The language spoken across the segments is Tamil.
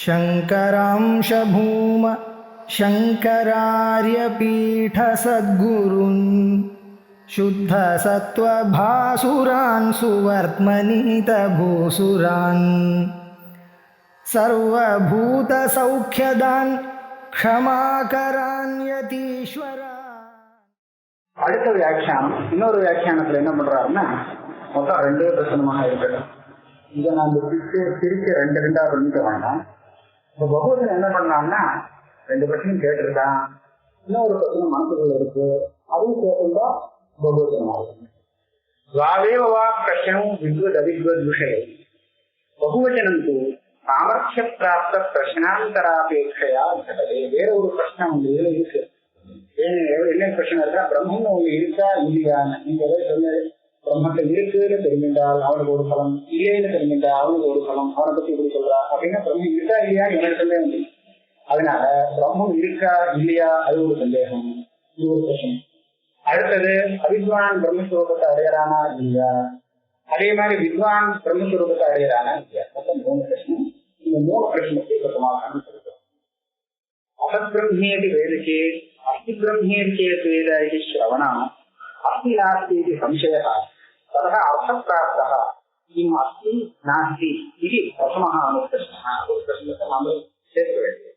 शङ्करांश भूम शङ्करार्यपीठसद्गुरून् शुद्धसत्त्वभासुरान् सुवर्त्मनीतभूसुरान् सर्वभूतसौख्यदान् क्षमाकरान् यतीश्वरान्. அடுத்த வியாக்கியானம் இன்னொரு வியாக்கியானத்துல என்ன பண்றாருன்னா, மொத்தம் ரெண்டே பிரச்சனமாக இருக்கட்டும். இதை நான் பிரிச்சு ரெண்டா பண்ணிக்க வேண்டாம். இப்ப பகவதன் என்ன பண்ணான்னா, ரெண்டு பிரச்சனையும் கேட்டிருக்கான், இன்னொரு பிரச்சனை மனசுக்குள்ள இருக்கு, அதுவும் கேட்டிருந்தா பகவதன் வாவேவா பிரச்சனம் வித்வத் அவித்வத் விஷயம் பகுவச்சனம் தூ சாமர்த்திய பிராப்த பிரச்சனாந்தராபேட்சையா இருக்கிறது. வேற ஒரு பிரச்சனை உங்க இதுல இருக்கு. என்ன பிரச்சனை இருக்கா, பிரம்மன் ஒண்ணு இருக்கா இல்லையா? நீங்க சொன்ன பிரம்மத்தை இருக்குன்னு தெரிஞ்சின்றால் அவனுக்கு ஒரு பலம், இல்லைன்னு தெரிஞ்சின்றால் அவனுக்கு ஒரு பலம். அவனை பத்தி இப்படி சொல்றா அப்படின்னா பிரம்மம் இருக்கா இல்லையா எனக்கு சந்தேகம் இல்லை. அதனால பிரம்மம் இருக்கா இல்லையா அது ஒரு சந்தேகம், இது ஒரு பிரச்சனை. அடுத்தது அவித்வான் பிரம்மஸ்வரூபத்தை அடையறானா இல்லையா, அதே மாதிரி வித்வான் பிரம்மஸ்வரூபத்தை அடையறானா இல்லையா. மொத்தம் 3 பிரச்சனை. இந்த 3 பிரச்சனைக்கு இப்ப சமாதானம் சொல்றோம். அசத்பிரம்மேதி வேதகே அஸ்தி பிரம்மேச்சேத் வேத இது ஸ்ரவணா அஸ்தி நாஸ்தி இது சம்சயः ததः அர்த்தப்பிராப்தः கிம் அஸ்தி நாஸ்தி இது பிரதமः அனுப்பிரஷ்னः. ஒரு பிரச்சனத்தை நாம சேர்க்க வேண்டியது.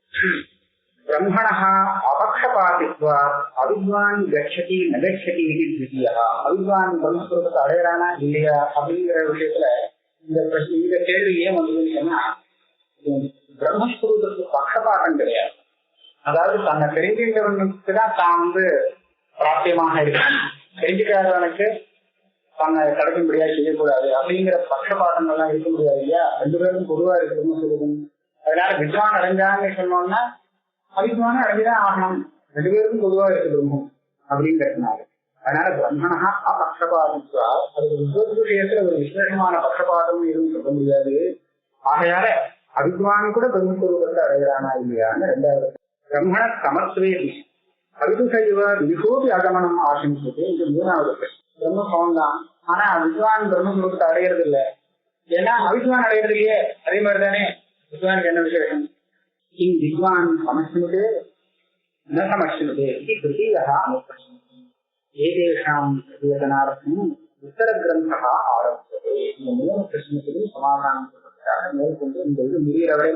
பிரம்மணः அபக்ஷபாதித்வாத் அவித்வான் கச்சதி ந கச்சதி இது த்விதீயः. அவித்வான் பிரம்மஸ்வரூபத்தை அடையறானா இல்லையா அப்படிங்கிற விஷயத்துல இந்த கேள்வி ஏன் வந்ததுன்னு சொன்னா, பிரம்மஸ்வரூபத்துக்கு பக்ஷபாதம் கிடையாது. அதாவது தன்னை தெரிஞ்சுக்கிறவனுக்கு தான் தான் பிராப்தியமாக இருக்கணும், தெரிஞ்சுக்காதவனுக்கு தன்னை கிடைக்கும்படியா செய்யக்கூடாது அப்படிங்கிற பட்சபாதங்கள்லாம் இருக்க முடியாது இல்லையா. 2 பேரும் பொதுவா இருக்கணும்னு சொல்லுது. அதனால வித்வான் அடைஞ்சான்னு சொன்னோம்னா அவித்வானும் அடைஞ்சுதான் ஆகணும், 2 பேருக்கும் பொதுவா இருக்கணும் அப்படிங்கிறதுனால. அதனால பிரம்மணா பட்சபாதித்வா, அது வித்வத் விஷயத்துல ஒரு விசேஷமான பட்சபாதமும் எதுவும் சொல்ல முடியாது. ஆகையால அவித்வான் கூட பிரம்மஸ்வரூபத்தை அடைகிறானா இல்லையான்னு 2வது. பிரம்மண சமத்வேதி அவிதுசைவ விகோபி அகமனம் ஆசமிச்சது. இது 3வது பிரச்சனை. பிரம்ம சமம் தான், ஆனா வித்வான் பிரம்மஸ்வரூபத்தை அடையிறது இல்லை. ஏன்னா அவித்வான் அடையிறது இல்லையே. அதே மாதிரிதானே வித்வானுக்கு என்ன விசேஷம்? இங் வித்வான் சமஸ்னுதே ந சமஸ்னுதே திருத்தீயா அனுப்பிரச்சனை ஏதேஷாம் பிரதிவேதனார்த்தம் உத்தர கிரந்தா ஆரம்பிச்சது. இந்த 3 பிரச்சனைக்கும் சமாதானம் சொல்றதுக்காக மேற்கொண்டு இந்த இது முடிகிறவரை,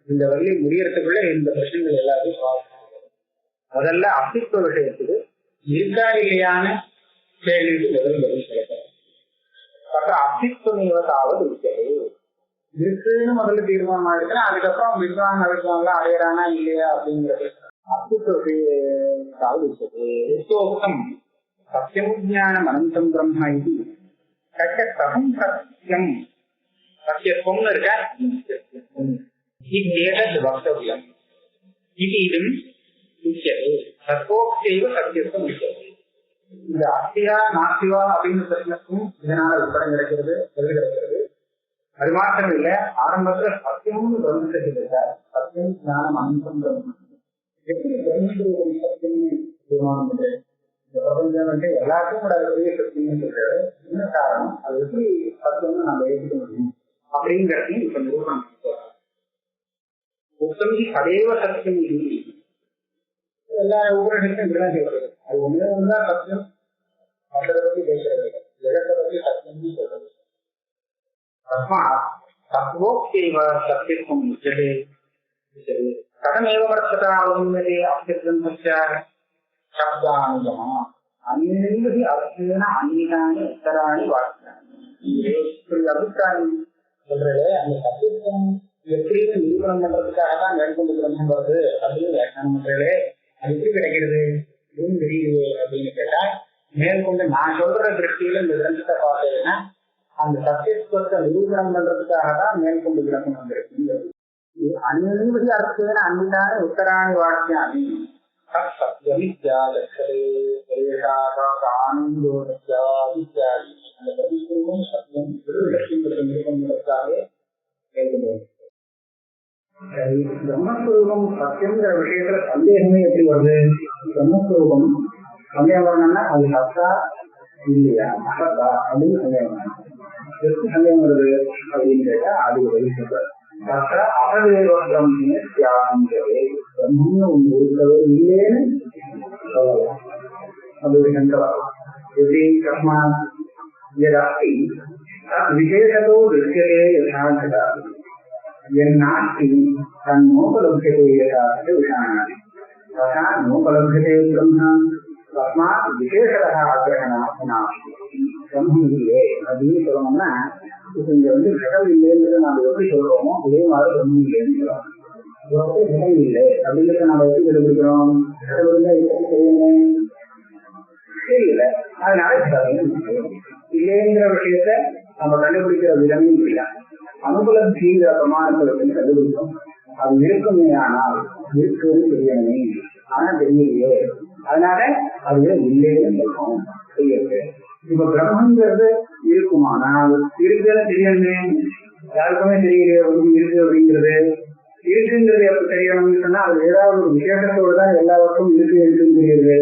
இந்த வழி முடியறதுக்குள்ள இந்த பிரச்சனைகள் எல்லாத்தையும் சால்வ். முதல்ல அஸ்தித்வ விஷயத்துக்கு இருக்கா இல்லையான கேள்விக்கு பதில் கிடைக்கிறது. அப்புறம் அஸ்தித்வதாவது இருக்கிறது இருக்குன்னு முதல்ல தீர்மானம் ஆயிடுச்சுன்னா அதுக்கப்புறம் வித்வான் அவித்வான்லாம் அடையறானா இல்லையா அப்படிங்கிறது அஸ்தித்வ விஷயத்தாவது இருக்கிறது. ரித்தோக்தம் சத்தியமுஜானம் அனந்தம் பிரம்ம இது சத்தியம் சத்தியம் சத்தியத்துவம்னு இருக்கா வக்தவியம் இது இதும் முக்கியது. சத்தோக்தேவ சத்தியத்துவம் முக்கியது. இந்த அஸ்தியா நாஸ்திவா அப்படின்னு பிரச்சனைக்கும் இதனால உட்படம் கிடைக்கிறது, பதில் கிடைக்கிறது. அது மாத்திரம் இல்ல, ஆரம்பத்துல சத்தியம்னு பிரம்மத்தை சொல்லிட்டார். சத்தியம் ஞானம் அனந்தம் பிரம்மம். எப்படி பிரம்மஸ்வரூபம் சத்தியம்னு தீர்மானம் பண்றது? இந்த பிரபஞ்சம் வந்து எல்லாத்தையும் கூட பெரிய சத்தியம்னு சொல்றது. என்ன காரணம்? அது எப்படி சத்தியம்னு நம்ம ஏற்றுக்க முடியும் அப்படிங்கிறதையும் இப்ப நிரூபணம் சொல்றாங்க. உத்தமி சதேவ சத்தியம் இது எல்லா உபநிஷத்தும் இப்படிதான் சொல்றது. அது ஒண்ணுதான் சத்தியம், மற்றதை பத்தி பேசுறது, ஜெகத்தை பத்தி சத்தியம் சொல்றது. தத்வோக்தேவ சத்தியத்துவம் உச்சதே கதமேவ வர்த்ததாவதே அப்தித்வம்ஸ்ய சப்தானுகமா அந்நிதி அர்த்தேன அன்னிதானி உத்தராணி வாக்கியானி. அபிப்பிராயம் சொல்றது அந்த சத்தியத்துவம் எப்படின்னு நிரூபணம் பண்றதுக்காக தான் மேற்கொண்டு கிரந்தம் வருது அப்படின்னு வியாக்கியானம் பண்றதே. அது எப்படி கிடைக்கிறது இதுவும் தெரியுது அப்படின்னு கேட்டா, மேற்கொண்டு நான் சொல்ற திருஷ்டியில இந்த கிரந்தத்தை பார்த்தேன்னா அந்த சத்தியத்துவத்தை நிரூபணம் பண்றதுக்காக தான் மேற்கொண்டு கிரந்தம் வந்திருக்கு. அந்நிதி அர்த்தேன அன்னிதான உத்தராணி வாக்கியானி சத்யமித்யா ஆனந்தோ இத்தியாதி. அந்த பதிப்பும் சத்தியம் லட்சியம் நிரூபணம் பண்றதுக்காக மேற்கொண்டு பிரம்மஸ்வரூபம் சத்தியம்ங்கிற விஷயத்துல சந்தேகமே எப்படி வருது? பிரம்மஸ்வரூபம் சந்தேகம் வரணும்னா அது சத்தா இல்லையா அசத்தா அப்படின்னு சந்தேகம். எப்படி சந்தேகம் வருது அப்படின்னு கேட்டா அதுக்கு பதில் சொல்றாரு. தத்திர அபதேவ பிரம்மே தியாகங்களே பிரம்மன்னு ஒன்று இருக்கவே இல்லைன்னு சொல்லலாம். அது சங்கரம் எப்படி கர்மா யதாஸ்தி தத் விசேஷதோ திருஷ்யதே யதா சதா यन्नास्ति तन्नोपलभ्यते यथा विषाणादि तथा नोपलभ्यते ब्रह्म तस्मात् विशेषतः आग्रहणात् नास्ति ब्रह्म இல்லையே அப்படின்னு சொல்லணும்னா இப்போ இங்க கடல் இல்லைன்னு நம்ம எப்படி சொல்றோமோ அதே மாதிரி பிரம்ம இல்லைன்னு சொல்றோம். கடல் இல்லை அப்படிங்கிறத நம்ம எப்படி கண்டுபிடிக்கிறோம்? கடல் இருந்தா எப்படி தெரியுமே தெரியல. அதனால இல்லைங்கிற விஷயத்த நம்ம கண்டுபிடிக்கிற விதமே இல்லையா அனுபலப்திங்கிற பிரமாணத்தை வந்து கண்டுபிடிச்சோம். அது இருக்குமே ஆனால் இருக்குன்னு தெரியணுமே, ஆனா தெரியலையே, அதனால அது இல்லைன்னு சொல்றோம். தெரியல. இப்ப பிரம்மங்கிறது இருக்குமானால் இருக்குன்னு தெரியணுமே, யாருக்குமே தெரியலையே இருக்கு அப்படிங்கிறது. இருக்குங்கிறது எப்ப தெரியணும்னு சொன்னா அது ஏதாவது ஒரு விசேஷத்தோடு தான் எல்லாருக்கும் இருக்குன்னு தெரியுது.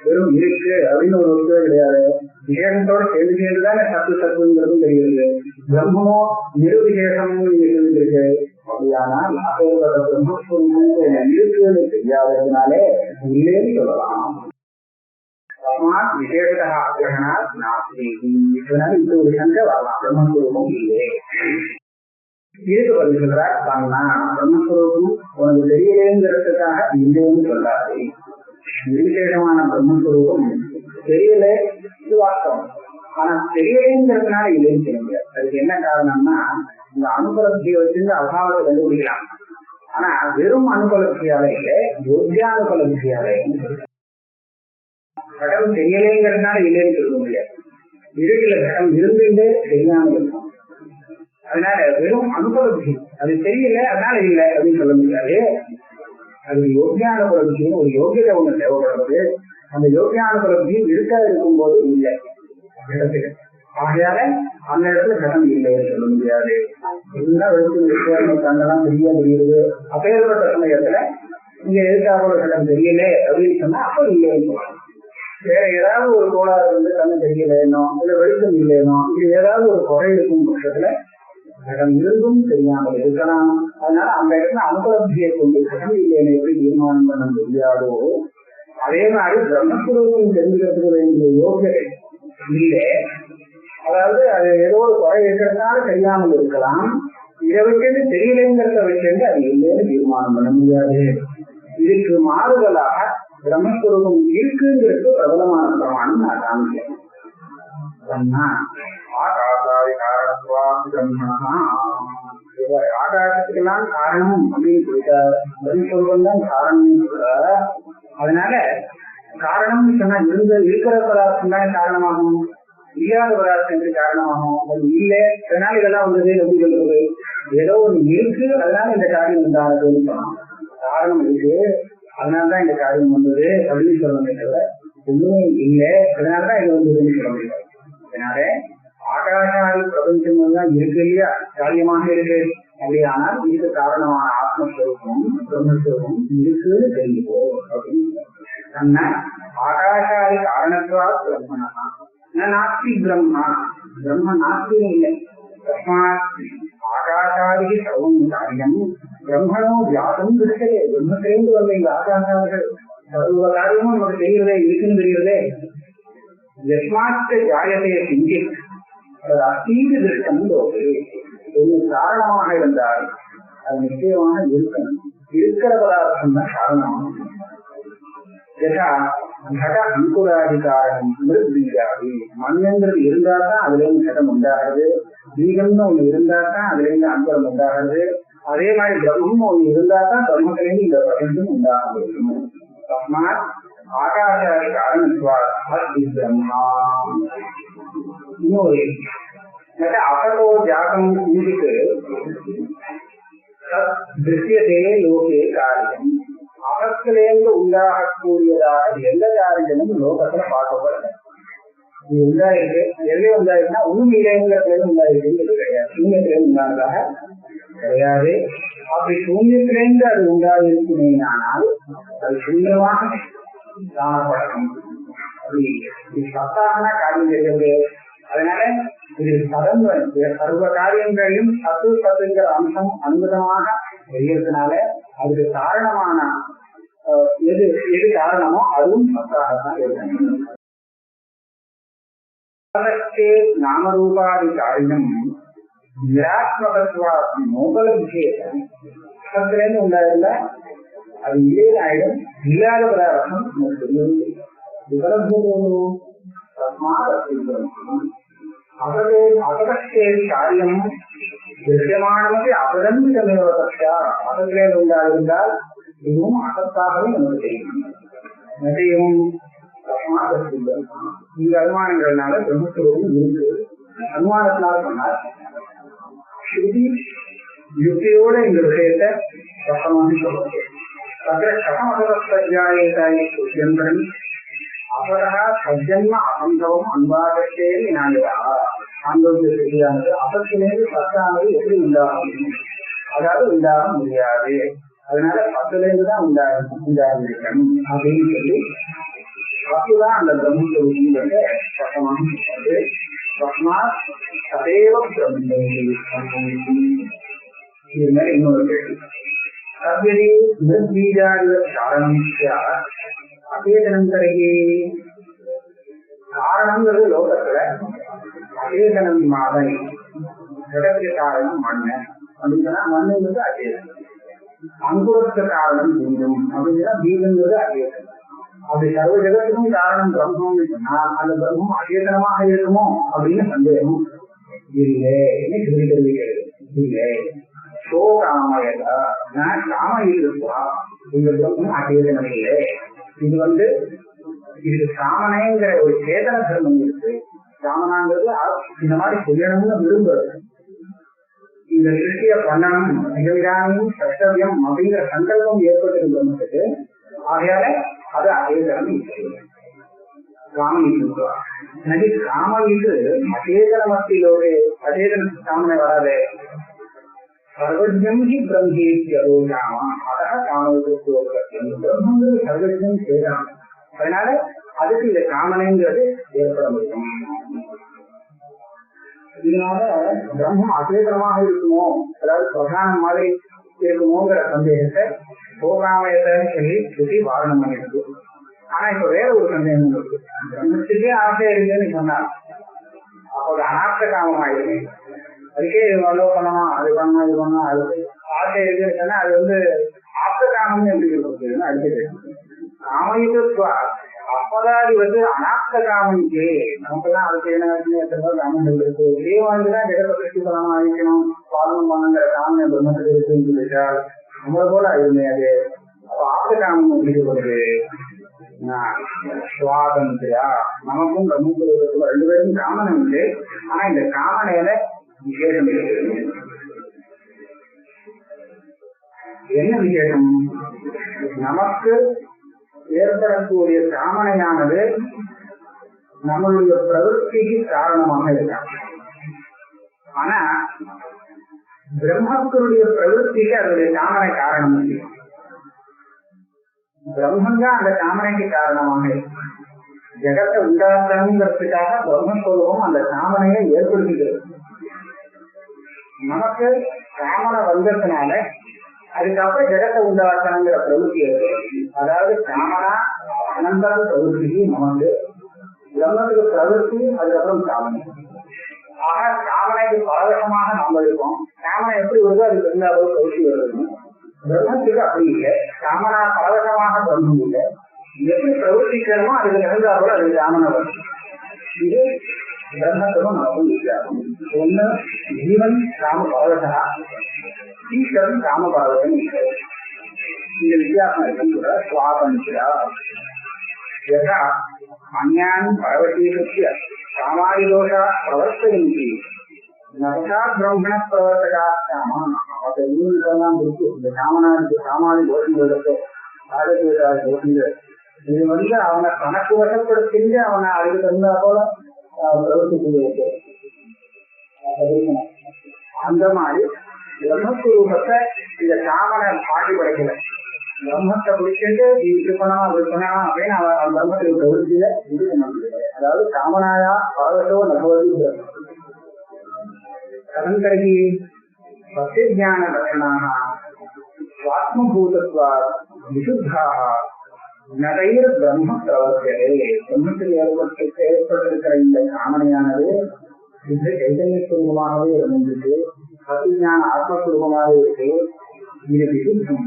வெறும் இருக்கு அப்படின்னு ஒரு வசதியே கிடையாது. விசேஷத்தோட சேர்ந்துதான் சத்துங்கிறதும் தெரியுது. பிரம்மமோ நிருவிசேஷமும் இருக்கு. அப்படியானால் அப்பேற்பட்ட பிரம்மஸ்வரூபம் இருக்குன்னு தெரியாததுனாலே இல்லைன்னு சொல்லலாம். விசேஷத்தா ஆகிரகணா நாஸ்தி. இதனால இந்த ஒரு சங்கை வரலாம், பிரம்மஸ்வரூபம் இல்லை. இதுக்கு பதில் சொல்றார் பண்ணா பிரம்மஸ்வரூபம் உனக்கு தெரியலேங்கிறதுக்காக இல்லைன்னு சொல்லாது. நிர்விசேஷமான பிரம்மஸ்வரூபம் தெரியல, இது வாஸ்தவம். ஆனா தெரியலேங்கிறதுனால இல்லைன்னு சொல்ல முடியாது. அதுக்கு என்ன காரணம்னா இந்த அனுபலப்தியை வச்சிருந்து அபாவத்தை கண்டுபிடிக்கலாம். ஆனா வெறும் அனுபலப்தியால இல்லை, யோகியானுபலப்தியால. கடம் தெரியலேங்கிறதுனால இல்லைன்னு சொல்ல முடியாது. இருக்குல கடம் இருந்துட்டே தெரியாம இருக்கும். அதனால வெறும் அனுபலப்தி, அது தெரியல அதனால இல்லை அப்படின்னு சொல்ல முடியாது. அது யோகியானுபலப்தின்னு ஒரு யோகியதை ஒண்ணு தேவைப்படுறது. அந்த யோகியானுபலப்தியும் இருக்கா இருக்கும் போது இல்லை இடத்துக்கு. ஆகையால அந்த இடத்துல கடன் இல்லைன்னு சொல்ல முடியாது. எல்லாம் வெளுத்து கண்ணெல்லாம் பெரிய தெரியுது. அப்பேற்பட்ட சமயத்துல இங்க எதிர்கால கடன் தெரியல அப்படின்னு சொன்னா அப்ப இல்லைன்னு சொல்லலாம். வேற ஏதாவது ஒரு கோளாறு வந்து கண்ணு தெரியலேனோ இல்ல வெளிச்சம் இல்லைனோ இது ஏதாவது ஒரு குறை இருக்கும் பட்சத்துல கடன் இருந்தும் தெரியாமல் இருக்கலாம். அதனால அந்த இடத்துல அனுபலப்தியை கொண்டு கடன் இல்லைன்னு எப்படி தீர்மானம் பண்ண முடியாதோ அதே மாதிரி பிரம்மஸ்வரூபம் தெரிஞ்சுக்கிறதுக்கு வேண்டிய யோகியதை இல்லை. அதாவது அது ஏதோ ஒரு குறை இருக்கிறதுனால தெரியாமல் இருக்கலாம். இதை வச்சு தெரியலைங்கிறத வச்சு அது இல்லைன்னு தீர்மானம் பண்ண முடியாது. இதுக்கு மாறுதலாக பிரம்மஸ்வரூபம் இருக்குங்கிறது பிரபலமான பிரமாணம் நான் காமிக்கிறேன். ஆகாசத்துக்கெல்லாம் காரணம் அப்படின்னு சொல்லிட்டார். பிரம்மஸ்வரூபம் தான் காரணம் சொல்றார். அதனால காரணம்னு சொன்னா இருக்கிற பதார்த்தம் தான் காரணமாகும், இல்லாத பதார்த்தத்துக்கு காரணமாகும். அது இல்லை அதனால இதெல்லாம் வந்தது எப்படி சொல்றது? ஏதோ ஒண்ணு இருக்கு அதனால இந்த காரியம் உண்டானதுன்னு சொல்லலாம். காரணம் இருக்கு அதனாலதான் இந்த காரியம் வந்தது அப்படின்னு சொல்லணுமே தவிர ஒண்ணுமே இல்லை அதனாலதான் இது வந்ததுன்னு சொல்ல முடியாது. அதனால ஆகாசாதி பிரபஞ்சம் தான் இருக்கு இல்லையா, காரியமாக இருக்கு. அப்படியானால் இதுக்கு காரணமான ஆத்மஸ்வரூபம் பிரம்மஸ்வரூபம் இருக்குன்னு தெரிஞ்சுக்கோ அப்படின்னு சொன்ன. ஆகாசாதி காரணத்துவா பிரம்மனா நாஸ்தி பிரம்மா, பிரம்ம நாஸ்தியும் இல்லை. ஆகாசாதி சர்வம் காரியம் பிரம்மனோ வியாசம் இருக்கிறே. பிரம்மத்திலேருந்து வந்த இந்த ஆகாசாதிகள் சர்வ காரியமும் நமக்கு தெரிகிறதே, இருக்குன்னு தெரிகிறதே. யஸ்மாத் ஜாயதே சிந்தித் அது அத்தீது திருஷ்டம் ஒன்று காரணமாக இருந்தால் அது நிச்சயமாக இருக்கணும். இருக்கிற பதார்த்தம் தான் காரணமாகும். யதா கட அங்குராதி காரணம் மிருத்பீஜாதி, மண்ணுங்கிறது இருந்தா தான் அதுல இருந்து கடம் உண்டாகிறது. பீஜம்னு ஒண்ணு இருந்தா தான் அதுல இருந்து அங்குரம் உண்டாகிறது. அதே மாதிரி பிரம்மம் ஒண்ணு இருந்தா தான் பிரம்மத்திலிருந்து இந்த பிரபஞ்சம் உண்டாக முடியும். தஸ்மாத் ஆகாசாதி காரணத்துவா அஸ்தி பிரம்மா. இன்னொரு அசதோ ஜாகம் இதுக்கு திருஷ்யதே லோகே காரியம். அகத்திலேருந்து உண்டாகக்கூடியதாக எந்த காரியமும் லோகத்துல பார்க்கப்படல. இது உண்டாயிருக்கு, எதுவே உண்டாயிருக்குன்னா உண்மையிலேங்கிறதுலேருந்து உண்டாயிருக்குங்கிறது கிடையாது, சூன்யத்திலேருந்து உண்டானதாக கிடையாது. அப்படி சூன்யத்திலேருந்து அது உண்டாயிருக்குமே ஆனால் அது சுந்தரமாக காணப்படணும். அப்படி சத்தாகனா காரியம் செய்யறது அதனால இது கடந்து சர்வ காரியங்களையும் சத்து சத்துங்கிற அம்சம் அனுமதமாக தெரியறதுனால அதுக்கு காரணமான எது எது காரணமோ அதுவும் சத்தாகத்தான் இருக்கணும். நாமரூபாதி காரியம் நிராத்மகத்வாதி மோகல விஷயம் சத்திலேருந்து உண்டாயிருந்தா அது இல்லையே ஆயிடும். இல்லாத பதார்த்தம் அபதே காரியம் திருஷ்யமானது அபதந்திதமேவ பட்சா அபத்திலேருந்து உண்டாயிருந்தால் இதுவும் அசத்தாகவே நமக்கு தெரியும். நதையும் இந்த அனுமானங்கள்னால பிரம்மத்துவம் இருக்கு. அனுமானத்தினால சொன்னார் ஸ்ருதி யுக்தியோட இந்த விஷயத்தை ஸ்பஷ்டமாக சொல்லுது. சகமதயாயேதாயந்திரன் அபரா சஜன்ம அசம்பவம் அன்பாகத்தே நாயகா ஆண்டோடைய செய்தியானது அபத்திலேருந்து சத்தானது எப்படி உண்டாகும், அதாவது உண்டாக முடியாது. அதனால பத்திலேருந்து தான் உண்டாகிருக்கணும் அப்படின்னு சொல்லி பத்துதான் அந்த பிரம்மஸ்வரூபங்கிறத ஸ்பஷ்டமாக சொல்றது. சதேவ பிரம்ம இது மாதிரி இன்னொரு கேள்வி. அபேதனந்தரையே காரணங்கிறது லோகத்துல அபேதனம் மாதிரி ஜகத்துக்கு காரணம் மண்ணு அப்படின்னா மண்ணுங்கிறது அபேதனம், அங்குரத்துக்கு காரணம் பீஜம் அப்படின்னா பீஜங்கிறது அபேதனம். அப்படி சர்வ ஜகத்துக்கும் காரணம் பிரம்மம்னு சொன்னா அந்த பிரம்மம் அபேதனமாக இருக்குமோ அப்படின்னு சந்தேகம் இல்லை. இல்லை காம இருக்கா இந்த பிரம்மம் அபேதனம் இல்லை. இது இதுக்கு காமனைங்கிற ஒரு சேதன தர்மம் இருக்கு. காமனாங்கிறது இந்த மாதிரி செய்யணும்னு விரும்புறது, இந்த திருஷ்டிய பண்ணணும் நிகழ்காணும் கர்த்தவியம் அப்படிங்கிற சங்கல்பம் ஏற்பட்டிருக்கிறதுக்கு. ஆகையால அது அபேதனம் காம எனக்கு காம இது அபேதன மத்தியிலோடு அபேதன காமனை வராது. சர்வஜம் ஹி பிரம்மேத்யோ காமா அத காமங்கிறது சர்வஜம் சேதனம். அதனால அதுக்கு இந்த காமனைங்கிறது ஏற்பட முடியும். இதனால பிரம்மம் அபேதனமாக இருக்குமோ, அதாவது பிரதானம் மாதிரி இருக்குமோங்கிற சந்தேகத்தை போகாமயத்தைன்னு சொல்லி சுற்றி வாரணம் பண்ணிருக்கு. ஆனா இப்ப வேற ஒரு சந்தேகம் இருக்கு. பிரம்மத்துக்கே ஆசை இருக்குன்னு சொன்னார், அப்போ அது அனார்த்த காமம் ஆயிடுது. அதுக்கே இது பண்ணணும் அது பண்ணணும் இது பண்ணணும் அது ஆசை இருக்குன்னு சொன்னா அது ஆப்த காமம்னு எப்படி இருக்குன்னு அடுத்தது காமயுகத்துவா. அப்பதான் அது அனாப்த காமனுக்கு நமக்குதான் அதுக்கு என்ன காமன் இருக்கு. இதே மாதிரிதான் ஜெகத்தை சிருஷ்டி பண்ணணும் அழிக்கணும் பாலனம் பண்ணுங்கிற காமன் பிரம்மத்துக்கு இருக்குன்னு சொல்லிட்டால் நம்மளை போல ஆயிருமே அது. அப்ப ஆப்த காமம் எப்படி வருது? சுவாதந்திரா நமக்கும் பிரம்மத்துவத்துக்கும் ரெண்டு பேருக்கும் காமனம் உண்டு. ஆனா இந்த காமனையில விசேஷம் இருக்கு. என்ன விசேஷம்? நமக்கு ஏற்படக்கூடிய காமனையானது நம்மளுடைய பிரவൃத்திக்கு காரணமாக இருக்காங்க. ஆனா பிரம்மத்தினுடைய பிரவൃத்திக்கு அதனுடைய காமனை காரணம் இல்லை. பிரம்மந்தான் அந்த காமனைக்கு காரணமாக இருக்கு. ஜெகத்தை உண்டாக்கணுங்கிறதுக்காக பிரம்மஸ்வரூபம் அந்த காமனையை ஏற்படுத்துகிறது. நமக்கு காமனை வந்ததுனால அதுக்கப்புறம் ஜெகத்தை உண்டாக்கணுங்கிற பிரவೃத்தி ஏற்படுது. அதாவது காமனா அனந்தரம் பிரவೃத்தி நமக்கு, பிரம்மத்துக்கு பிரவೃத்தி அதுக்கப்புறம் காமனை. ஆக காமனைக்கு பரவசமாக நாம இருக்கோம். காமனை எப்படி வருதோ அதுக்கு இருந்தாலும் பிரவೃத்தி வருது. பிரம்மத்துக்கு அப்படி இல்லை. காமனா பரவசமாக பிரம்மம் இல்லை. எப்படி பிரவர்த்திக்கிறோமோ அதுக்கு நிகழ்ந்தாலும் அதுக்கு காமனை வரும். இது பிரம்மத்துக்கும் நமக்கும் வித்தியாசம். ஒண்ணு ஜீவன் காம பரவசா, ஈஸ்வரன் காம பரவசம். இந்த வித்தியாசம் இருக்குன்னு கூட சுவாபந்திரா யதா அஞ்ஞான் பரவசீகத்திய காமாதிதோஷா பிரவர்த்தயந்தி நசா பிரம்மண பிரவர்த்தகா காமா. அப்ப இன்னும் இருக்கு இந்த காமனாருக்கு காமாதி தோஷங்களுக்கு ராஜதேசாதி தோஷங்கள். இது அவனை தனக்கு வசப்படுத்தி அவனை அதுக்கு தகுந்தா போல பிரவர்த்தி செய்ய. அந்த மாதிரி பிரம்மஸ்வரூபத்தை இந்த காமனை பாட்டி படைக்கல. பிரம்மத்தை பிடிச்சிட்டு இப்படி பண்ணலாம் அப்படி பண்ணலாம் அப்படின்னு அவன் பிரம்மத்தை பிரவருத்தியில இது பண்ண முடியாது. அதாவது காமனாயா பரவசோ நபவதி கதந்தரி சத்தியஞான லட்சணாக சுவாத்மபூதத்வா விசுத்தாக நடைர் பிரம்ம பிரவர்த்தே. பிரம்மத்தில் ஏற்பட்டிருக்கிற இந்த காமனையானது இந்த சைதன்ய சுரூபமாகவே இருந்துச்சு, சத்தியஞான ஆத்மஸ்வரூபமாகவே இருக்கு. இது விசுத்தம்,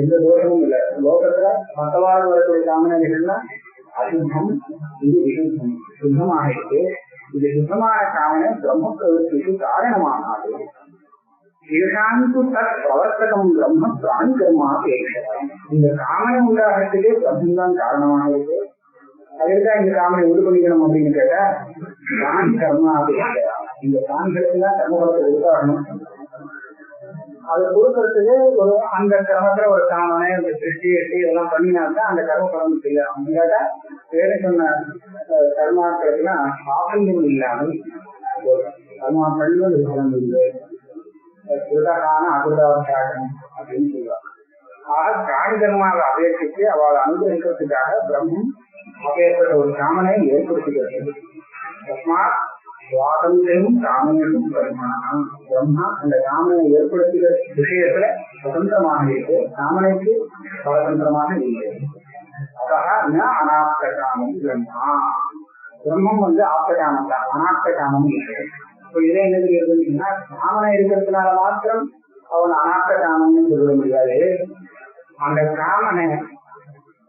எந்த தோஷமும் இல்லை. லோகத்துல மற்றவாறு வரக்கூடிய காமனைகள்னா அசுத்தம், இது விசுத்தம் சுத்தமாக இருக்கு. இது சுத்தமான காமனை பிரம்ம பிரவருத்திக்கு காரணமானாது. ஏகாந்து தத் பிரவர்த்தகம் பிரம்ம பிராணி கர்மா அபேட்சம். இந்த காமனை உண்டாகிறதுக்கே பிரம்மந்தான் காரணமாக இருக்கு. அதுதான் இந்த காமனை உண்டு பண்ணிக்கணும் அப்படின்னு கேட்டா பிராணி கர்மா அபேட்சம். இந்த பிராணிகளுக்கு தான் கர்மபலத்தை உருவாகணும். அதை கொடுக்கறதுக்கு ஒரு அந்த கிரமத்துல ஒரு காமனை திருஷ்டி எட்டி இதெல்லாம் பண்ணினால்தான் அந்த கர்மபலம் செய்யலாம். கேட்டா வேறு சொன்ன கர்மாக்களுக்குலாம் ஆபந்தம் இல்லாமல் கர்மாக்கள் பலம் இல்லை, கிருதகான அகிருதாவசாகம் அப்படின்னு சொல்லுவாங்க. ஆக பிராணி கர்மாவை அபேட்சித்து அவளை அனுகிரகிக்கிறதுக்காக பிரம்மம் அப்பேற்பட்ட ஒரு காமனை ஏற்படுத்துகிறது. தஸ்மாத் சுவாதந்திரம் காமனும் பரிமாணம். பிரம்மா அந்த காமனை ஏற்படுத்துகிற விஷயத்துல சுதந்திரமாக இருக்கு, காமனைக்கு சுதந்திரமாக இல்லை. அதாக அனாப்த காமம் பிரம்மா. பிரம்மம் ஆப்த காமம் தான், அனாப்த காமம் இல்லை. இப்ப இதை என்ன தெரியுதுன்னா, காமனை இருக்கிறதுனால மாத்திரம் அவன் அனாப்த காமம்னு சொல்ல முடியாது. அந்த காமனை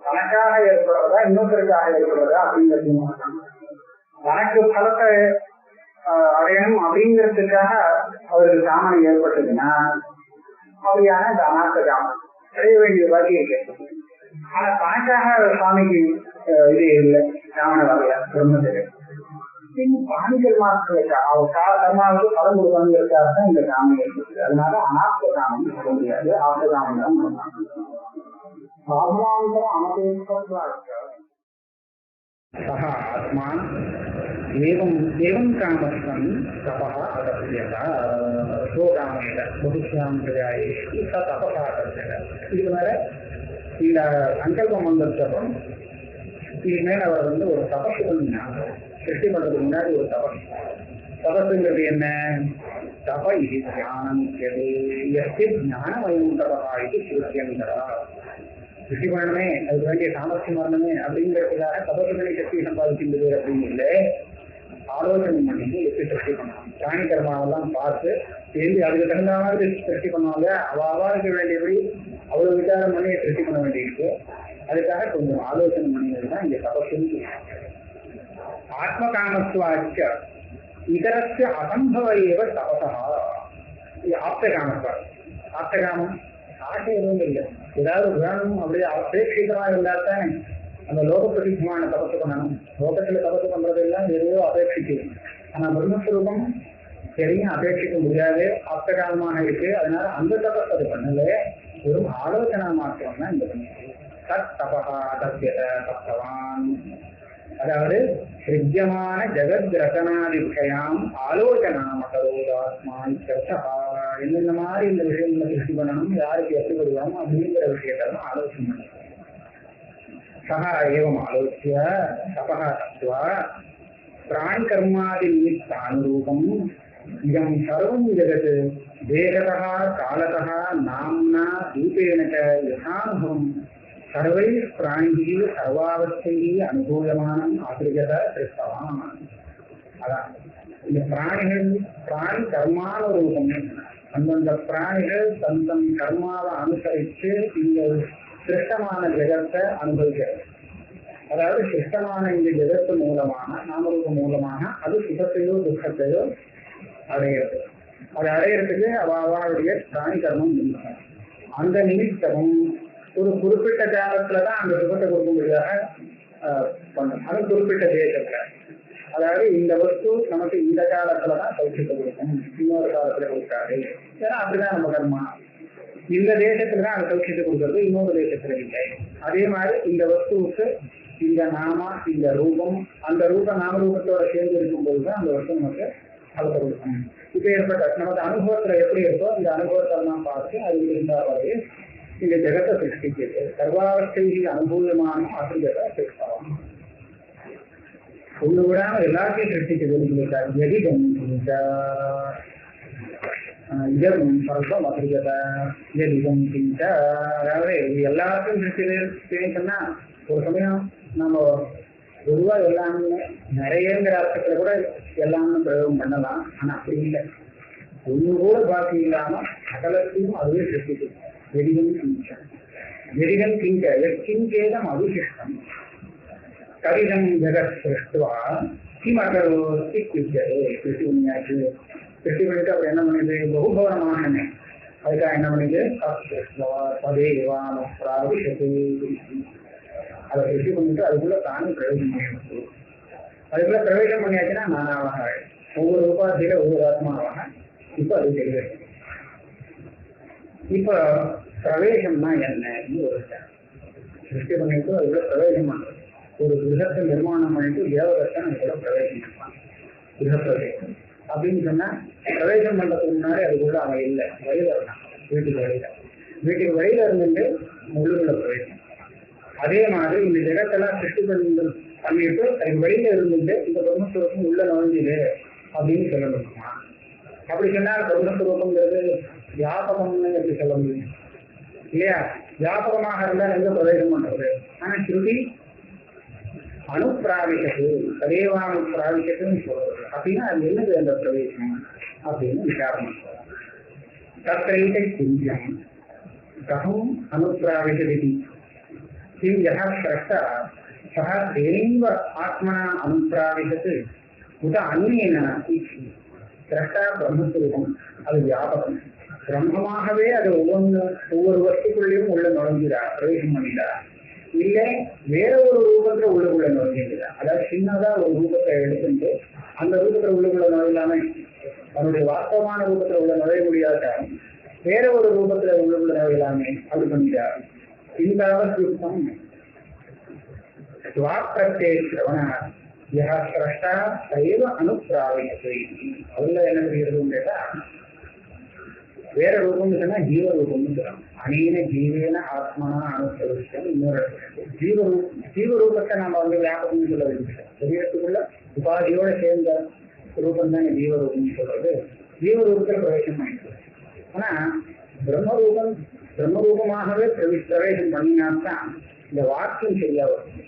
தனக்காக ஏற்படுறதா இன்னொருத்தருக்காக ஏற்படுறதா அப்படிங்கிறது, தனக்கு பலத்தை அடையணும் அப்படிங்கிறதுக்காக அவருக்கு காமனை ஏற்பட்டதுன்னா அப்படியான இந்த அனாத்த காமம் அடைய வேண்டிய பாக்கி இருக்கு. ஆனா தனக்காக சுவாமிக்கு இது இல்லை, காமனை வரல பிரம்மத்துக்கு. பாணிகள் மாற்றங்களுக்காக அவர் கர்மாவுக்கு பலம் கொடுப்பாங்கிறதுக்காக தான் இந்த காமனை ஏற்படுது. அதனால அனாத்த காமம் சொல்ல முடியாது, ஆப்த காமம் தான் சொன்னாங்க. சாதனாந்தர அனபேட்ச சஹ ஆத்மா ஏவம் காமஸ்தம் தபஹ அதஸ்யத சோகாமேத பகுஷ்யாம் பிரஜாயேஷு தபஹ அதஸ்யத. இது மேல இந்த சங்கல்பம் வந்ததுக்கப்புறம் இது மேல அவர் ஒரு தபசு பண்ணினாங்க. சிருஷ்டி பண்றதுக்கு முன்னாடி ஒரு தபசுங்கிறது என்ன? தப இது ஞானம் ஞானமயம் தபா இது சிருஷ்யந்தரா. சிருஷ்டி பண்ணணுமே, அதுக்கு வேண்டிய சாமர்த்தியம் வரணுமே அப்படிங்கிறதுக்காக தபசுகளை சக்தி சம்பாதிக்கின்றது அப்படின்னு இல்லை, ஆலோசனை பண்ணி எப்படி சிருஷ்டி பண்ணலாம். பிராணி கர்மாவெல்லாம் பார்த்து சேர்ந்து அதுக்கு தகுந்த மாதிரி சிருஷ்டி பண்ணுவாங்க. அவாவுக்கு வேண்டியபடி அவ்வளவு விசாரம் பண்ணி சிருஷ்டி பண்ண வேண்டியிருக்கு. அதுக்காக கொஞ்சம் ஆலோசனை பண்ணினது தான் இங்க தபசுன்னு. ஆத்ம காமத்வாச்ச இதரஸ்ய அசம்பவ ஏவ தபசா. ஆப்த காமத்வா. ஆப்த காமம் ஆசை எதுவும் இல்லை, ஏதாவது வேணும் அப்படியே அபேட்சிதமா இருந்தால்தான் அந்த லோக பிரசித்தமான தபசு பண்ணணும். லோகத்துல தபசு பண்றது எல்லாம் எதையோ அபேட்சிக்குது. ஆனா பிரம்மஸ்வரூபம் சரியும் அபேட்சிக்க முடியாது, ஆப்தகாலமாக இருக்கு. அதனால அந்த தபஸ் அது பண்ணல, வெறும் ஆலோசனை மாத்திரம் தான் இந்த பண்ணு. தத் தபகா தத்யத தப்தவான். அதாவது சிருஜ்யமான ஜெகத் ரச்சனாதி விஷயம் ஆலோசனா மகரோதாத்மான் சர்ச்சா. என்னென்ன மாதிரி இந்த விஷயங்களை சிருஷ்டி பண்ணணும், யாருக்கு எப்படி வருவாங்க அப்படிங்கிற விஷயத்தான் ஆலோசனை பண்ணணும். சஹ ஏவம் ஆலோசிய தபஹ தத்வா பிராணி கர்மாதி நிமித்த அனுரூபம் இதம் சர்வம் ஜெகத் தேகதः காலதः நாம்னா ரூபேண ச யதானுபவம் சர்வை பிராணிகி சர்வாவஸ்தை அனுபூயமானம் ஆசிரியத சிருஷ்டவான். அதான் இந்த பிராணிகள் பிராணி கர்மான ரூபம். அந்தந்த பிராணிகள் தந்தம் கர்மாவை அனுசரித்து இந்த சிருஷ்டமான ஜெகத்தை அனுபவிக்கிறது. அதாவது சிருஷ்டமான இந்த ஜெகத்து மூலமாக நாமரூப மூலமாக அது சுகத்தையோ துக்கத்தையோ அடைகிறது. அதை அடையிறதுக்கு அவளுடைய பிராணி கர்மம் நிமித்தம். அந்த நிமித்தமும் ஒரு குறிப்பிட்ட காலத்துலதான் அந்த சுகத்தை கொடுக்கும்படியாக பண்ணணும். அது குறிப்பிட்ட தேசத்துல. அதாவது இந்த வஸ்து நமக்கு இந்த காலத்துலதான் சௌக்கியத்தை கொடுக்கும், இன்னொரு காலத்துல கொடுக்காது. ஏன்னா அப்படிதான் நம்ம கர்மா. இந்த தேசத்துலதான் அது சௌக்கியத்தை கொடுக்கறது, இன்னொரு தேசத்துல இல்லை. அதே மாதிரி இந்த வஸ்துவுக்கு இந்த நாம இந்த ரூபம், அந்த நாம ரூபத்தோட சேர்ந்து இருக்கும் போதுதான் அந்த வஸ்து நமக்கு பலத்தை கொடுக்கணும். இப்ப ஏற்பட்ட நமக்கு அனுபவத்துல எப்படி இருக்கோ இந்த அனுபவத்தை எல்லாம் பார்த்து அது இருந்தா வரையும் இந்த ஜெகத்தை சிருஷ்டிக்கிறது சர்வாவஸ்தைக்கு அனுபூயமான ஆசிரியத்தை சிருஷ்டலாம் ஒண்ணு விடாம எல்லாத்தையும் சிருஷ்டிக்கிறது சொல்லிட்டார். ஜெடிதம் இதம் பரஸ்பரம் அசிரியத ஜெடிதம் சிஞ்ச. அதாவது எல்லாத்தையும் சிருஷ்டிக்கிறதுன்னு சொன்னா ஒரு சமயம் நம்ம பொதுவா எல்லாமே நிறையங்கிற அர்த்தத்துல கூட எல்லாமே பிரயோகம் பண்ணலாம். ஆனா அப்படி இல்லை. ஒண்ணு கூட பாக்கி இல்லாம சகலத்தையும் அதுவே சிருஷ்டிக்கும். ஜெடிதம் சிஞ்ச ஜெடிதம் சிஞ்ச எக்கிஞ்சேதம் அவிசிஷ்டம் கடிதம் ஜெகத் சிருஷ்டுவா கிமகரோஸ்தி கிருஷ்யதே. கிருஷி உண்மையாச்சு கிருஷி பண்ணிட்டு அவர் என்ன பண்ணுது? பகுபவனமான அதுக்காக என்ன பண்ணுது? அதை கிருஷி பண்ணிட்டு அதுக்குள்ள தானும் பிரவேசம் பண்ணிடுச்சு. அதுக்குள்ள பிரவேசம் பண்ணியாச்சுன்னா நானாவாக ஒவ்வொரு உபாதியில ஒவ்வொரு ஆத்மாவாக இப்ப அது தெரியுது. இப்ப பிரவேசம்னா என்னன்னு ஒரு சிருஷ்டி பண்ணிட்டு அதுக்குள்ள பிரவேசம் பண்றது. ஒரு கிரகத்தை நிர்மாணம் பண்ணிட்டு தேவதத்தன் அதுக்குள்ள பிரவேசம் பண்ணலாம். கிரகப்பிரவேசம் அப்படின்னு சொன்னா பிரவேசம் பண்றதுக்கு முன்னாடி அதுக்குள்ள அவன் இல்லை, வெளியில இருந்தான். வீட்டுக்கு வெளியில இருந்துட்டு உள்ளுக்குள்ள பிரவேசம். அதே மாதிரி இந்த ஜெகத்தெல்லாம் சிருஷ்டி பண்ணிட்டு அதுக்கு வெளியில இருந்துட்டு இந்த பிரம்மஸ்வரூபம் உள்ள நுழைஞ்சுது அப்படின்னு சொல்ல முடியுமா? அப்படி சொன்னால் பிரம்மஸ்வரூபங்கிறது வியாபகம்னு எப்படி சொல்ல முடியும்? இல்லையா? வியாபகமாக இருந்தால் எங்க பிரவேசம் பண்றது? ஆனா ஸ்ருதி அனுப்பிராவிக்கிறது சதேவானுப்பிராவிக்கத்துன்னு சொல்றது. அப்படின்னா அது என்னது அந்த பிரவேசம் அப்படின்னு விசாரணை. தத்தைக சிஞ்சம் கஹம் அனுப்பிராவிகதி கிம் யஹ ஸ்ரஷ்டா சஹ தேனைவ ஆத்மனா அனுப்பிராவிகத்து உத அந்நியன ஸ்ரஷ்டா பிரம்மஸ்வரூபம். அது வியாபகம். பிரம்மமாகவே அது ஒவ்வொரு வஸ்துக்குள்ளேயும் உள்ள நுழைஞ்சிடா, பிரவேசம் பண்ணிடா. இல்ல வேற ஒரு ரூபத்துல உள்ளுக்குள்ள நுழைஞ்சிடா. அதாவது சின்னதா ஒரு ரூபத்தை எடுத்துட்டு அந்த ரூபத்துல உள்ளுக்குள்ள நுழையலாம தன்னுடைய வாஸ்தவமான ரூபத்துல உள்ள நுழைய முடியாத வேற ஒரு ரூபத்துல உள்ளுக்குள்ள நுழையலாமே அப்படி பண்ணிட்டா. இந்த சுத்தம் ஸ்வாப்ரத்தே சிரவண யா ஸ்ரஷ்டா சைவ அனுப்பிராவியத்தை. அதுல என்ன செய்யறதுன்னு கேட்டா வேற ரூபம்னு சொன்னா ஜீவ ரூபம்னு சொல்லலாம். அநேன ஜீவேன ஆத்மனா அனுப்பிரவிஷ்டம். இன்னொரு ஜீவரூபத்தை நம்ம வியாபகம்னு சொல்ல வேண்டிய சரீரத்துக்குள்ள உபாதியோட சேர்ந்த ரூபம் தானே ஜீவரூபம்னு சொல்றது. ஜீவரூபத்தில் பிரவேசம் பண்ணிட்டு ஆனா பிரம்மரூபமாகவே பிரவேசம் பண்ணினால்தான் இந்த வாக்கியம் சரியா வரும்.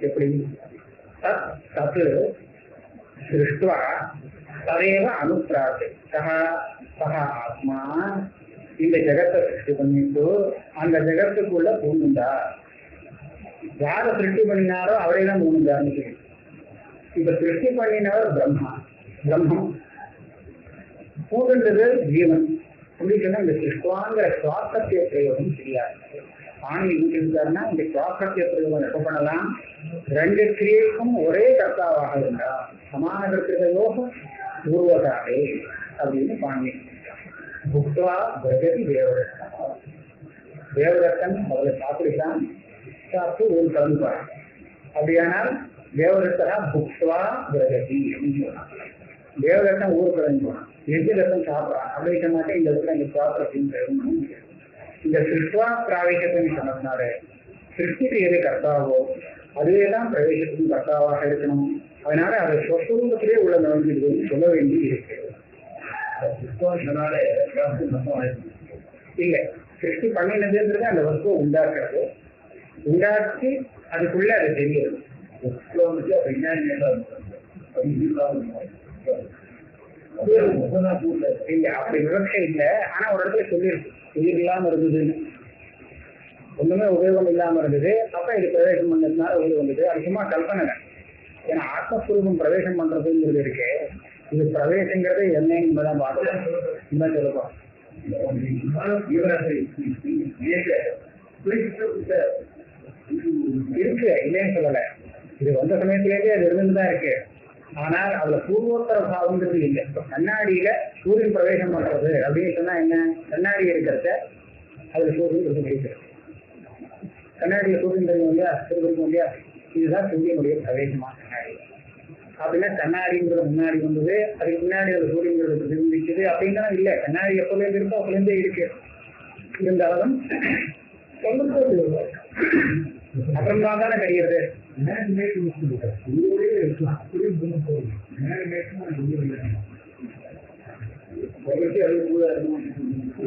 எப்படி? தத் தத்து சிருஷ்டுவா ததேவ அனுப்பிராது சக ஆத்மா இந்த ஜெகத்தை சிருஷ்டி பண்ணிட்டு அந்த ஜெகத்துக்குள்ள பூந்துண்டா. யார சிருஷ்டி பண்ணினாரோ அவரே தான் பூந்துண்டான்னு சொல்லி. இப்ப சிருஷ்டி பண்ணினவர் பிரம்மம் பூண்டுன்றது ஜீவன். அப்படின்னு சொன்னா இந்த சிருஷ்டுவாங்கிற சுவாசத்திய பிரயோகம் தெரியாது. ஆணி இருக்காருன்னா இந்த சுவாசத்திய பிரயோகம் எப்ப பண்ணலாம்? ரெண்டு கிரியைக்கும் ஒரே கர்த்தாவாக இருந்தா சமான கருத்துக்க யோகம் பூர்வகாரே அப்படின்னு பாணி. புக்துவா பிரகதி தேவதத்தன். தேவதத்தன் முதல்ல சாப்பிடுதான், சாப்பிட்டு ஒரு கலந்துப்பார். அப்படியானால் தேவதத்தனா புக்துவா பிரகதி அப்படின்னு சொன்னான். தேவதத்தன் ஊர் கலந்து போனான். எஜ்ஜதத்தன் சாப்பிட்றான். அப்படின்னு சொன்னாக்க இந்த இடத்துல இந்த சுவாசத்தின் இந்த சிருஷ்டுவா பிராவேசத்தின்னு சொன்னதுனால சிருஷ்டிக்கு எது கர்த்தாவோ அதுவேதான் பிரவேசத்துக்கும் கர்த்தாவாக இருக்கணும். அதனால அதை சொஸ்வரூபத்திலே உள்ள நுழைஞ்சிடுதுன்னு சொல்ல வேண்டி இருக்கு. இல்ல சிருஷ்டி பண்ணினதுன்றது அந்த வஸ்துவை உண்டாக்குறது, உண்டாக்கி அதுக்குள்ள அது தெரியுது. இல்ல அப்படி விவசாயம் இல்லை. ஆனா ஒரு இடத்துல சொல்லியிருக்கு உயிர் இல்லாம இருந்ததுன்னு. ஒண்ணுமே உபயோகம் இல்லாம இருந்தது. அப்ப இது பிரவேசம் பண்ணதுனால உயிர் வந்தது. அது சும்மா கல்பனை. ஏன்னா ஆத்மஸ்வரூபம் பிரவேசம் பண்றதுங்கிறது இருக்கு. இது பிரவேசங்கிறது என்னன்னு தான் பார்க்கலாம். இன்னும் சொல்லுவோம் இருக்கு, இல்லைன்னு சொல்லல. இது வந்த சமயத்திலேயே அது இருந்துதான் இருக்கு. ஆனால் அதுல பூர்வோத்தர பாவங்கிறது இல்லை. இப்ப கண்ணாடியில சூரியன் பிரவேசம் பண்றது அப்படின்னு சொன்னா என்ன? கண்ணாடி இருக்கிறத அதுல சூரியன் பிரதிபலிக்கிறது. கண்ணாடியில சூரியன் தெரியும் இல்லையா, திருப்பதிக்கும் இல்லையா, இதுதான் சூரியனுடைய பிரவேசமா கண்ணாடி. அப்படின்னா கண்ணாடிங்கிறது முன்னாடி வந்தது, அதுக்கு முன்னாடி அது சூரியன்கிறது பிரதிபலிக்குது அப்படின்னா இல்லை. கண்ணாடி எப்போலேருந்து இருக்கோ அப்போலேருந்தே இருக்கு. இருந்தாலும் அப்புறம் தான் தானே தெரியுது.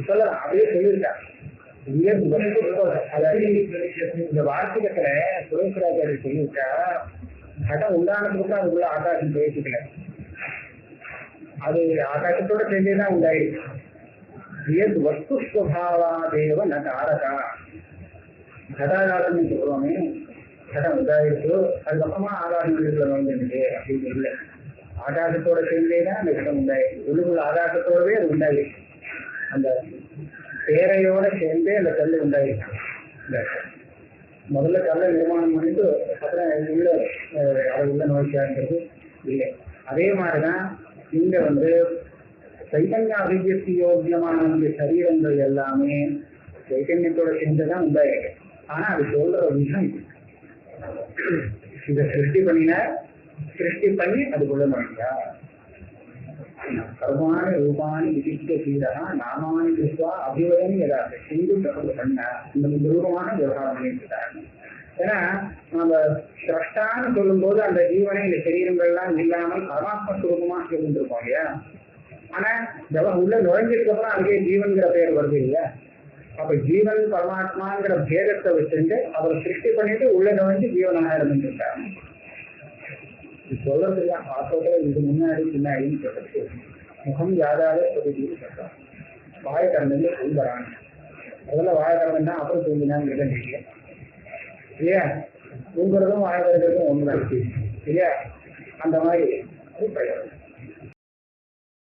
சொல்லலாம், அப்படியே சொல்லியிருக்கேன். அதாவது இந்த வார்த்தைகத்துல சுரேஸ்வராச்சாரி சொல்லியிருக்கா, கடம் உண்டானதுக்கு அதுக்குள்ள ஆகாசம் பேசிக்கல, அது ஆகாசத்தோட சேர்ந்தேதான் உண்டாயிருக்கு. வஸ்து ஸ்வபாவாதேவ ந காரகா. கடாகாசம்னு சொல்லுவாங்க, கடம் உண்டாயிருக்கு, அதுக்கப்புறமா ஆகாசம் வீட்டுல வந்துருக்கு அப்படின்னு இல்லை. ஆகாசத்தோட சேர்ந்தேதான் அந்த கடம் உண்டாயிருக்கு. உள்ளுக்குள்ள ஆகாசத்தோடவே அது உண்டாயிருக்கு. அந்த பேரையோட சேர்ந்தே அந்த கல் உண்டாயிருக்கு. முதல்ல கல்லை நிர்மாணம் பண்ணிட்டு அப்புறம் உள்ள அதை உள்ள நோய்க்கான்றது இல்லை. அதே மாதிரிதான் இங்க சைத்தன்ய அபிவிருத்தி யோக்கியமான இந்த சரீரங்கள் எல்லாமே சைத்தன்யத்தோட சேர்ந்துதான் உண்டாயிருக்கு. ஆனா அது சொல்ற விஷயம் இதை சிருஷ்டி பண்ணி அதுக்குள்ள நோய்க்கா சர்வாணி ரூபாணி விசிஷ்ட சீரா நாமானி கிருஷ்வா அபிவதம் ஏதாவது சிந்து பண்ண இந்த ரூபமான விவகாரம் பண்ணிட்டு. ஏன்னா நம்ம சிரஷ்டான்னு சொல்லும் போது அந்த ஜீவனை இந்த சரீரங்கள்லாம் இல்லாமல் பரமாத்ம சுரூபமா சொல்லிருக்கோம் இல்லையா. ஆனா உள்ள நுழைஞ்சதுக்கு அப்புறம் அங்கே ஜீவன்கிற பெயர் வருது இல்லையா. அப்ப ஜீவன் பரமாத்மாங்கிற பேதத்தை வச்சுட்டு அவரை சிருஷ்டி பண்ணிட்டு உள்ள நுழைஞ்சு ஜீவனாக இருந்துருக்காங்க. சொல்றது இல்ல, பார்த்தோட இது முன்னாடி பின்னாடின்னு சொல்றது. முகம் யாராவது சொல்லிட்டு சொல்றான், வாய திறந்து சொல்லுறாங்க. முதல்ல வாய திறந்தா அப்புறம் தூங்கினாங்கிறத தெரியல இல்லையா. தூங்குறதும் வாய திறக்கிறதும் ஒண்ணுதான் இல்லையா. அந்த மாதிரி அது பிரயோஜனம்.